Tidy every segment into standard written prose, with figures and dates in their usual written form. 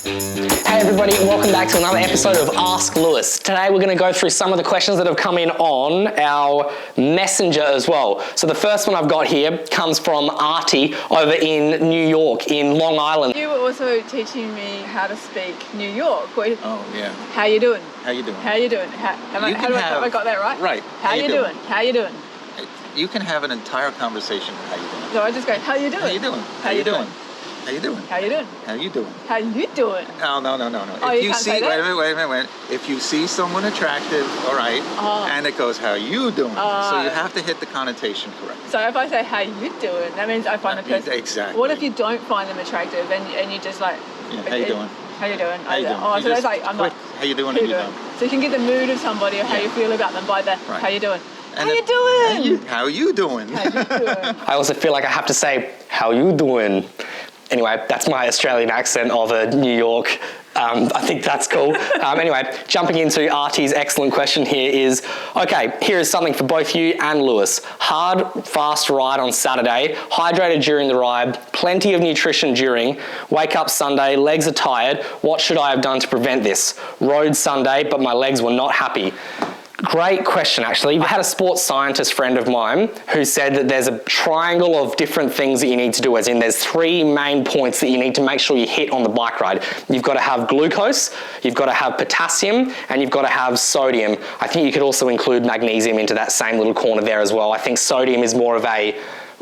Hey everybody, and welcome back to another episode of Ask Lewis. Today we're going to go through some of the questions that have come in on our messenger as well. So the first one I've got here comes from Artie over in New York, in Long Island. You were also teaching me how to speak New York. Oh, yeah. How you doing? How you doing? How you doing? Have I got that right? Right. How you doing? How you doing? You can have an entire conversation with how you doing. So I just go, how you doing? How you doing? How you doing? How you doing? How you doing? How you doing? How you doing? No. Oh, If you can't see, say that? wait a minute. If you see someone attractive, all right, and it goes, how you doing? So you have to hit the connotation correct. So if I say, how you doing, that means I find the person. Exactly. What if you don't find them attractive and you just like... Yeah, how you doing? How you doing? How you doing? Oh, You so that's just like, I'm quick, like... how you doing? How you and you doing? don't. So you can get the mood of somebody or how you feel about them by the, Right. how you doing? And how you doing? How you doing? How you doing? I also feel like I have to say, how you doing? Anyway, that's my Australian accent of a New York. I think that's cool. Anyway, jumping into Artie's excellent question here is, okay, here is something for both you and Lewis. Hard, fast ride on Saturday, hydrated during the ride, plenty of nutrition during, wake up Sunday, legs are tired. What should I have done to prevent this? Rode Sunday, but my legs were not happy. Great question, actually. I had a sports scientist friend of mine who said that there's a triangle of different things that you need to do, as in there's three main points that you need to make sure you hit on the bike ride. You've got to have glucose, you've got to have potassium, and you've got to have sodium. I think you could also include magnesium into that same little corner there as well. I think sodium is more of a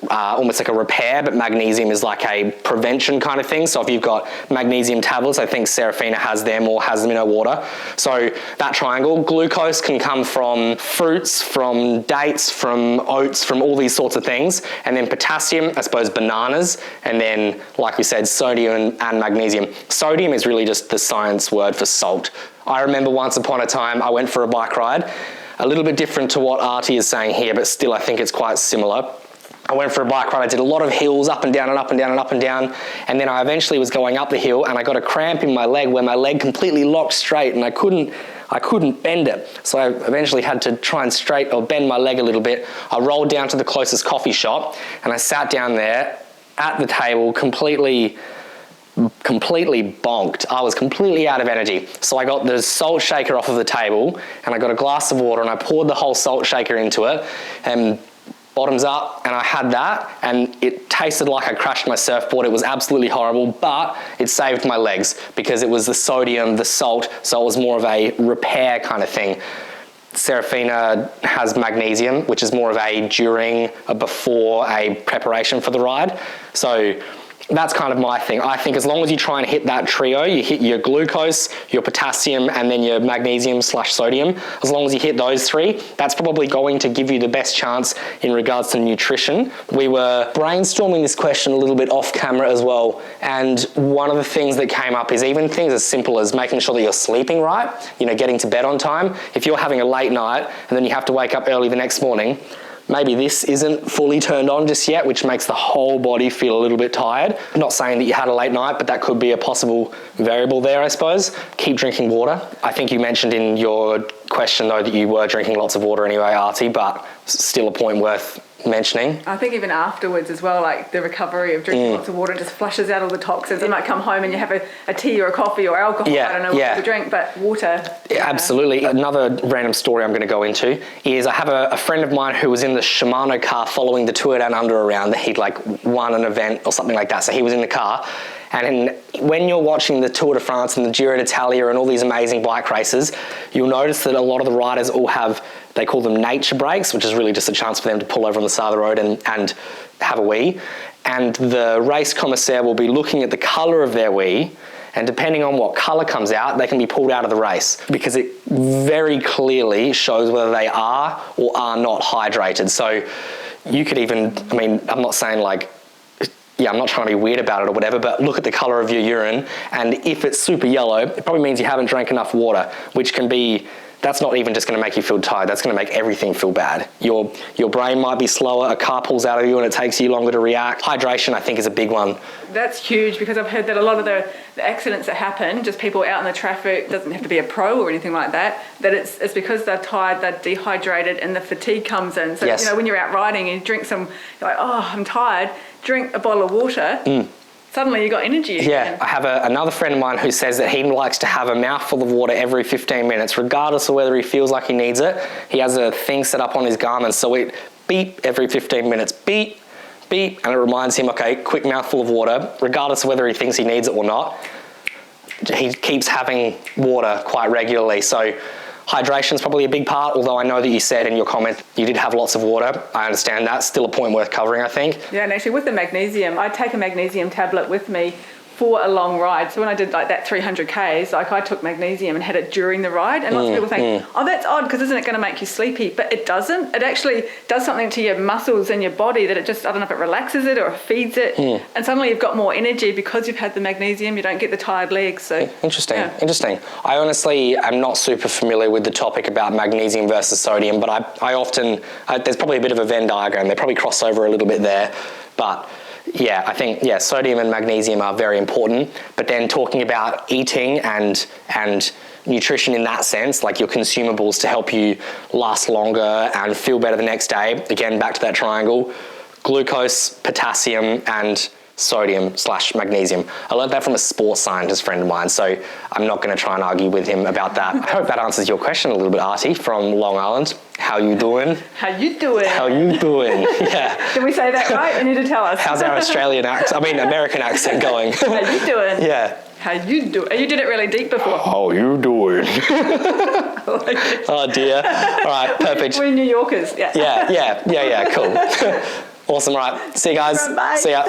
almost like a repair, but magnesium is like a prevention kind of thing. So if you've got magnesium tablets, I think Serafina has them or has them in her water. So that triangle, glucose can come from fruits, from dates, from oats, from all these sorts of things. And then potassium, I suppose bananas. And then, like we said, sodium and magnesium. Sodium is really just the science word for salt. I remember once upon a time, I went for a bike ride, a little bit different to what Artie is saying here, but still I think it's quite similar. I went for a bike ride, I did a lot of hills, up and down and up and down and up and down, and then I eventually was going up the hill and I got a cramp in my leg where my leg completely locked straight and I couldn't bend it. So I eventually had to try and bend my leg a little bit. I rolled down to the closest coffee shop and I sat down there at the table completely bonked. I was completely out of energy. So I got the salt shaker off of the table and I got a glass of water and I poured the whole salt shaker into it and bottoms up, and I had that and it tasted like I crashed my surfboard. It was absolutely horrible, but it saved my legs because it was the sodium, the salt, so it was more of a repair kind of thing. Serafina has magnesium, which is more of a during, a before, a preparation for the ride. So that's kind of my thing. I think as long as you try and hit that trio, you hit your glucose, your potassium, and then your magnesium/sodium. As long as you hit those three, that's probably going to give you the best chance in regards to nutrition. We were brainstorming this question a little bit off camera as well, and one of the things that came up is even things as simple as making sure that you're sleeping right, getting to bed on time. If you're having a late night and then you have to wake up early the next morning, maybe this isn't fully turned on just yet, which makes the whole body feel a little bit tired. I'm not saying that you had a late night, but that could be a possible variable there, I suppose. Keep drinking water. I think you mentioned in your question, though, that you were drinking lots of water anyway, Artie, but still a point worth mentioning. I think even afterwards as well, like the recovery of drinking lots of water just flushes out all the toxins. You might come home and you have a tea or a coffee or alcohol. I don't know what to drink, but water. Yeah, absolutely. Another random story I'm going to go into is I have a friend of mine who was in the Shimano car following the Tour Down Under around. He'd won an event or something like that. So he was in the car. And when you're watching the Tour de France and the Giro d'Italia and all these amazing bike races, you'll notice that a lot of the riders all have, they call them nature breaks, which is really just a chance for them to pull over on the side of the road and have a wee. And the race commissaire will be looking at the colour of their wee, and depending on what colour comes out, they can be pulled out of the race because it very clearly shows whether they are or are not hydrated. So you could even, I'm not saying I'm not trying to be weird about it or whatever, but look at the colour of your urine, and if it's super yellow, it probably means you haven't drank enough water, which can be, that's not even just going to make you feel tired, that's going to make everything feel bad. Your brain might be slower, a car pulls out of you and it takes you longer to react. Hydration, I think, is a big one. That's huge because I've heard that a lot of the accidents that happen, just people out in the traffic, doesn't have to be a pro or anything like that, that it's because they're tired, they're dehydrated and the fatigue comes in. So, when you're out riding and you drink some, you're like, oh, I'm tired, drink a bottle of water suddenly you got energy again. Yeah, I have another friend of mine who says that he likes to have a mouthful of water every 15 minutes, regardless of whether he feels like he needs it. He has a thing set up on his Garmin, so it beep every 15 minutes, beep, beep, and it reminds him, okay, quick mouthful of water, regardless of whether he thinks he needs it or not. He keeps having water quite regularly, so hydration is probably a big part, although I know that you said in your comment you did have lots of water. I understand that. Still a point worth covering, I think. Yeah, and actually with the magnesium, I take a magnesium tablet with me for a long ride. So when I did like that 300 Ks, like I took magnesium and had it during the ride. And lots of people think, oh, that's odd because isn't it going to make you sleepy? But it doesn't. It actually does something to your muscles and your body that it just, I don't know if it relaxes it or it feeds it. And suddenly you've got more energy because you've had the magnesium. You don't get the tired legs. So Interesting. I honestly am not super familiar with the topic about magnesium versus sodium, but I often, there's probably a bit of a Venn diagram. They probably cross over a little bit there, but yeah, I think, sodium and magnesium are very important, but then talking about eating and nutrition in that sense, like your consumables to help you last longer and feel better the next day, again, back to that triangle, glucose, potassium, and sodium/magnesium. I learned that from a sports scientist friend of mine, so I'm not going to try and argue with him about that. I hope that answers your question a little bit, Artie, from Long Island. How you doing? How you doing? How you doing? Yeah. Did we say that right? You need to tell us. How's our American accent going? How you doing? Yeah. How you doing? You did it really deep before. How you doing? Oh dear. All right, perfect. We're New Yorkers. Yeah. Yeah, cool. Awesome, right. See you guys. Bye. See ya.